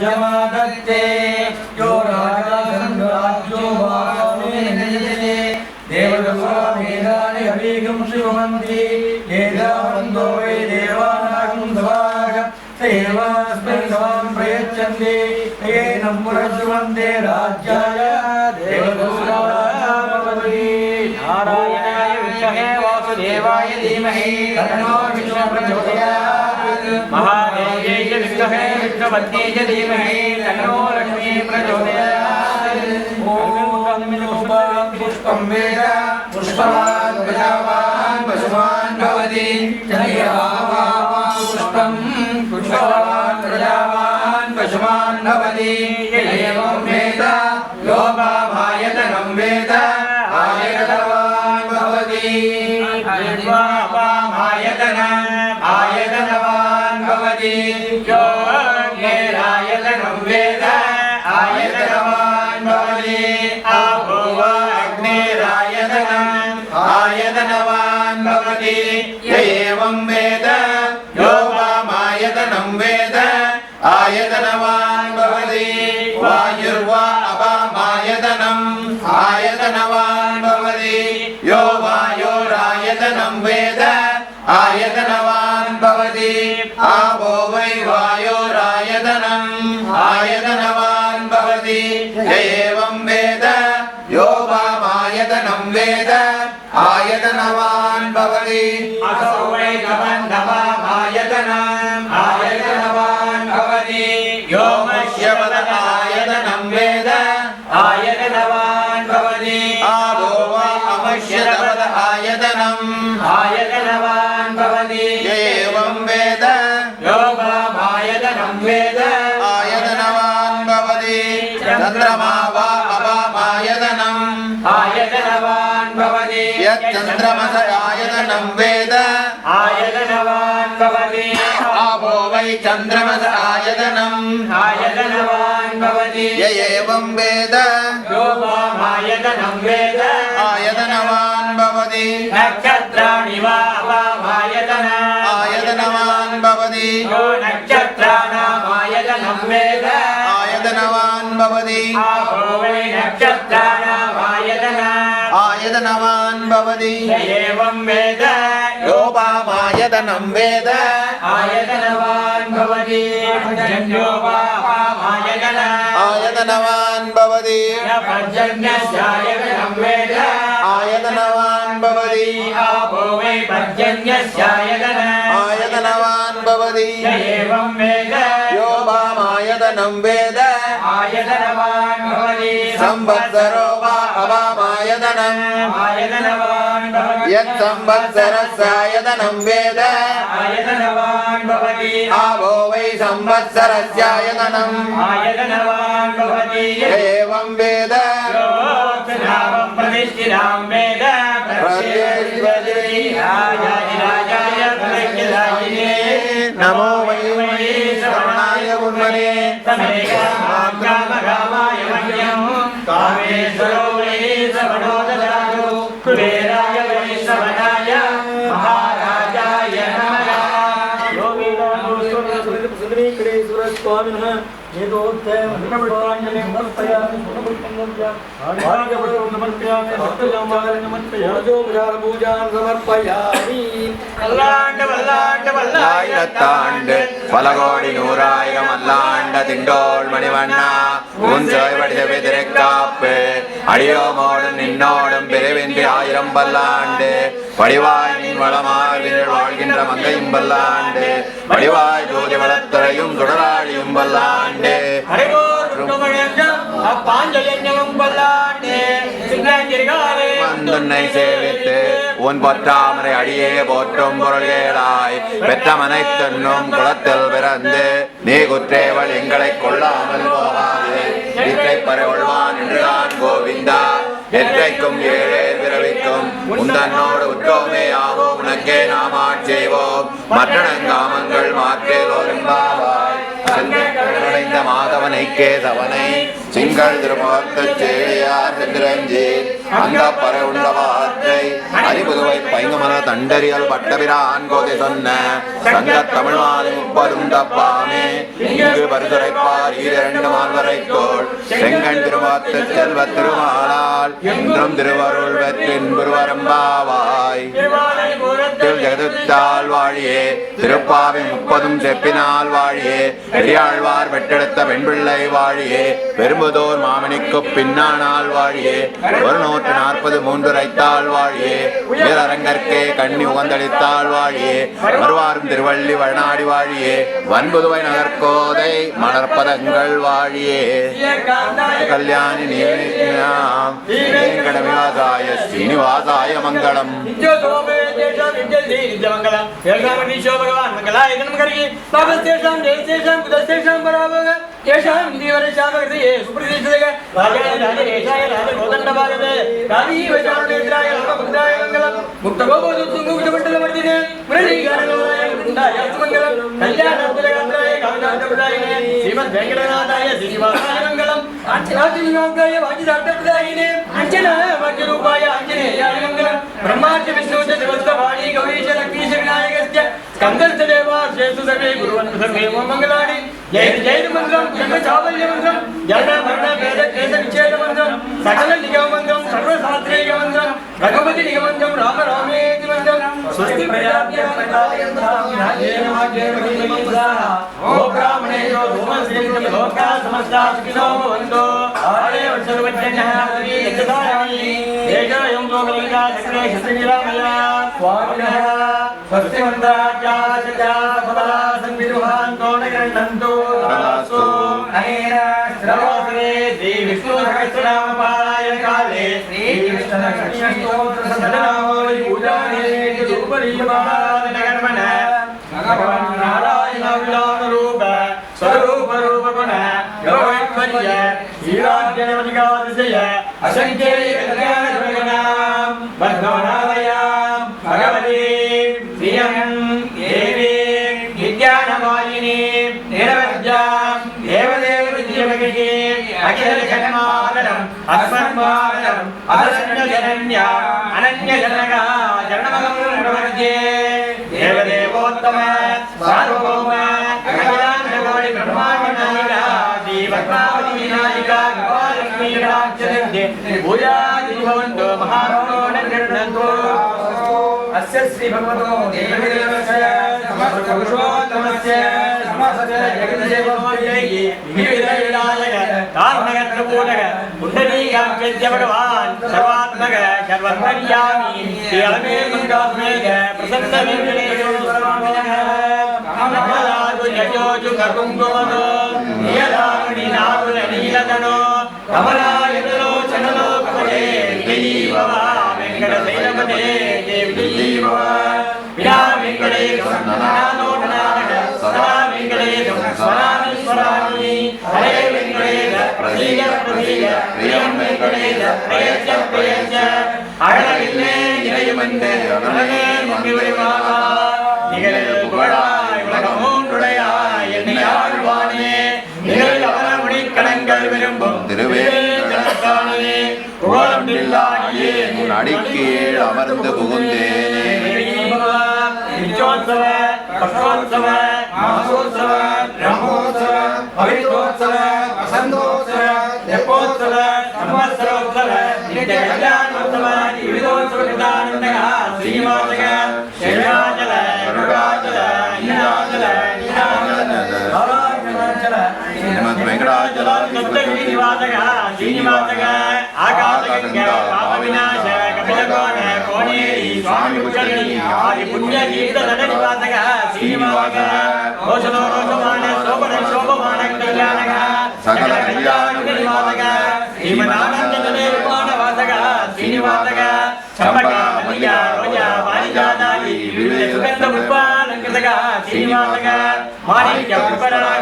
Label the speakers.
Speaker 1: राज्यमादत्ते यो राजासन्द्राज्यो वासमेनयते देवदुर्वामेधानि अभिगं शिवमन्ति एतावन्तो वै देवानागं सवाग सेवास्मिन् सवां प्रयच्छन्ति येनं पुरश्रुवन्ते राज्याय देवदुर्वाभवति नारायणाय विद्महे वासुदेवाय धीमहि तन्नो विष्णुः प्रचोदयात् महादेव्यै च विद्महे विष्णुपत्न्यै च धीमहि तन्नो लक्ष्मीः प्रचोदयात् पुष्पं वेद पुष्पवान् प्रजावान् पशुमान् भवति पुष्पं पुष्पवान् प्रजावान् पशुमान् भवति एवं वेद यो वामायतनं वेद आयतनवान् भवति आयतनवान् भवति यो अग्नेरायतनं वेद आयतनवान् भवति आयतनवान् भवति एवं वेद यो वामायतनं वेद आयतनवान् भवति वायुर्वा अपामायतनम् आयतनवान् भवति यो वायोरायतनं वेद आयतनवान् भवति आवो वै वायोरायतनम् आयतनवान् भवति एवं वेद यो वामायतनं वेद आयतनवान् भवति असौ वै गमन्धवामायतनम् आयतनवान् भवति यो मह्यवद आयतनं वेद आयतनवान् भवति आवो वा अमश्यवद आयतनम् आयतनवान् भवति एवं वेद यो वामायतनं वेद आयतनवान् भवति चन्द्रमा वा अवामायतनम् आयतनवान् भवति यच्चन्द्रमस आयतनं वेद आयतनवान् भवति आपो वै चन्द्रमस आयतनम् आयतनवान् भवति य एवं वेद यो वामायतनं वेद आयतनवान् भवति नक्षत्राणि वा वामायतनम् आयतनवान् भवति यो नक्षत्राणाम् आयतनं वेद आयतनवान् भवति आपो वै नक्षत्राणाम् आयतनवान् भवति एवं वेद यो वामायतनं वेद आयतनवान् भवति पर्जन्यो आयतनवान् भवति पर्जन्यस्यायतनं वेद आयतनवान् भवति आपो वै पर्जन्यस्यायतनवान् भवति एवं वेद यो वामायतनं वेद आयतनवान् भवति संवत्सरो वा अवामायतनम् आयतनवान् भवति यत् संवत्सरस्यायतनं वेद आयतनवान् भवति आवो वै संवत्सरस्यायतनम् आयतनवान् भवति एवं वेद योऽक्षरावं प्रतिष्ठितां वेद राजाय प्रत्यक्षदायिने नमो वै श्रवणाय गुरुमने कामकामाय मह्यं कामेश्वरो वै श्रवणो ददातु कुबेराय वै श्रवणाय महाराजाय नमः स्वामिनः येदोत्तम नमस्कारं समर्पयामि नमस्पयामि पूजां समर्पयामि
Speaker 2: வல்லாண்டு பலகோடி நூறாயிரம் அல்லாண்ட திண்டோள் மணிவண்ணா உன் சேவடித வெதிரைக்காப்பு அடியோமோடும் நின்னோடும் பிறவின்றி ஆயிரம் பல்லாண்டு படிவாய் நின் வளமார்வினில் வாழ்கின்ற மங்கையும் பல்லாண்டு படிவாய் ஜோதி வளத்துறையும் சுடராழியும் பல்லாண்டு வந்துன்னை சேவித்து உன் பொற்றாமரை அடியே போற்றும் பொருள்களாய் பெற்றமனைத்தன்னும் குளத்தில் பிறந்து நீ குற்றேவள் எங்களை கொள்ளாமல் போகாது இற்றை பரவழ்வான் என்றுதான் கோவிந்தா எற்றைக்கும் ஏழே பிறவிக்கும் உந்தன்னோடு உற்றோமே ஆவோ உனக்கே நாம் ஆட்செய்வோம் மற்றணங்காமங்கள் மாற்றேலோரும்பாவாய் மாதவனை கேசவனை சிங்கள் திருமுகத்து சேழியார் செந்திரஞ்சி அந்த பற உண்ட வார்த்தை அறிபுதுவை பைங்கமன தண்டறியல் பட்டபிரான் கோதை சொன்ன சங்க தமிழ் மாலை 30 தப்பாமே இங்கு பரிசுரைப்பார் 2 மால்வரைக்கோள் செங்கண் திருமுகத்து செல்வ திருமாலால் என்றும் திருவருள் வெற்றின் குருவரம்பாவாய் ஜெகத்தால் வாழியே திருப்பாவை 30 செப்பினால் வாழியே பெரியாழ்வார் பெற்றெடுத்த பெண்பிள்ளை வாழியே பெரும்புதோர் மாமணிக்கு பின்னானால் வாழியே 143 ரைத்தாள் வாழியே உயரங்கற்கே கண்ணி உகந்தளித்தாள் வாழியே மறுவாரும் திருவள்ளி வழநாடி வாழியே வன்புதுவை நகர்கோதை மலர்பதங்கள் வாழியே கல்யாணி நீங்கடவிவாசாய ஸ்ரீனிவாசாய மங்களம்
Speaker 3: ब्रह्माच विष्णु देवस्थवाणी गौरीश लक्ष्मी विनायकस्य स्कंददेवा शेषु सर्वे गुरुवन्तु सर्वे मंगलानि जय जय मंत्रम जग चावल्य मंत्रम जन मरण वेद केश विच्छेद मंत्रम सकल निगम मंत्रम सर्व शास्त्रीय मंत्रम भगवती निगम मंत्रम राम रामेति मंत्रम स्वस्ति प्रजाभ्यः प्रजायन्तां नाजेन वाक्ये महिमसा ओ ब्राह्मणेयो धूमस्यं लोका समस्ता सुखिनो भवन्तु आरे सर्वज्ञः हरि यजदानि देशयं लोकलिका चक्रे शस्त्रिरामया स्वामिनः स्वस्ति मन्त्राचार्या सबला संविदुहान् कोणगणन्तु तदास्तु अनेन श्रवणे श्री विष्णु सहस्रनाम पारायण काले श्री विष्णु स्तोत्र सदनामोरि पूजाने धूपदीपाराधन कर्मण भगवान् नारायण विलास रूप स्वरूप रूप गुण योगैश्वर्य ईराज्यवनिकादिशय असंख्ये कल्याण गुणगणां बद्धवनालयां भगवती श्रियं देवी विद्यानवालिनी निरवज्यां देवदेव विद्यमगिनी अखिल जन्मादरम् अस्मन्मादरम् अदशन्यजनन्या अनन्यजनका जन्मगं प्रवर्जे देवदेवोत्तम सार्वभौम अखिलाण्डकोटि ब्रह्माण्ड नायिका श्रीपद्मावती विनायिका गोपालक्ष्मी राक्षसन्ते पूजादि भवन्तु महागणो अस्य श्री भगवतो देवदेवस्य समस्त पुरुषोत्तमस्य समस्त जगदेवमोजयि विविधविनायक कारणगत्रपूरक पुण्डरीकाक्षस्य भगवान् सर्वात्मक सर्वन्तर्यामी श्री अलमेल्मङ्गात्मेक प्रसन्न वेङ्कटेश्वरो स्वामिनः नमलादु यजोजु ककुङ्कुमनो नियदामणि नागुल नीलतनो कमलायतनो चनलो कमले विजयीभवा वेङ्कटशैलपते विजयीभवा विना वेङ्कटेशं ननानो ननानः सदा वेङ्कटेशं स्मरामि स्मरामि हरे वेङ्कटेश प्रसीद प्रसीद प्रियं वेङ्कटेश प्रयच्छ प्रयच्छ अगलगिल्ले निरयमन्ते अगलगे मङ्गिवरिमागा निगलिल पुगळाय உலகமூன்றுடையாய் என்னை ஆழ்வானே நிகழ் அவனமுடி கடங்கள் விரும்பும் திருவேங்கடத்தானே புகழம்பில்லாயே
Speaker 2: உன் அடிக்கீழ் அமர்ந்து புகுந்தேனே
Speaker 3: நித்யோத்சவ பக்ஷோத்சவ மாசோத்சவ பிரம்மோத்சவ பவித்ரோத்சவ வசந்தோத்சவ தெப்போத்சவ சம்வத்சரோத்சவ நித்ய கல்யாணோத்சவ விவிதோத்சவ கிருதானந்தக ஸ்ரீனிவாசக ஷேஷாச்சல கருடாச்சல நீராச்சல நீராச்சல
Speaker 2: வெங்கடாச்சல
Speaker 3: श्रीनिवासक श्रीनिवासक आकाशगंगा पापविनाश कपिलकोण कोणेरी स्वामी पुष्करिणी आदि पुण्य तीर्थ तटनिवासक श्रीनिवासक रोषनो रोषमान शोभन शोभमान कल्याणक सकल कल्याण निवासक श्रीमदानंद निर्वाण वासक श्रीनिवासक चंपक मल्लिका रोजा पारिजातादि विविध सुगंध पुष्पालंकृतक श्रीनिवासक माणिक्य पुष्पराग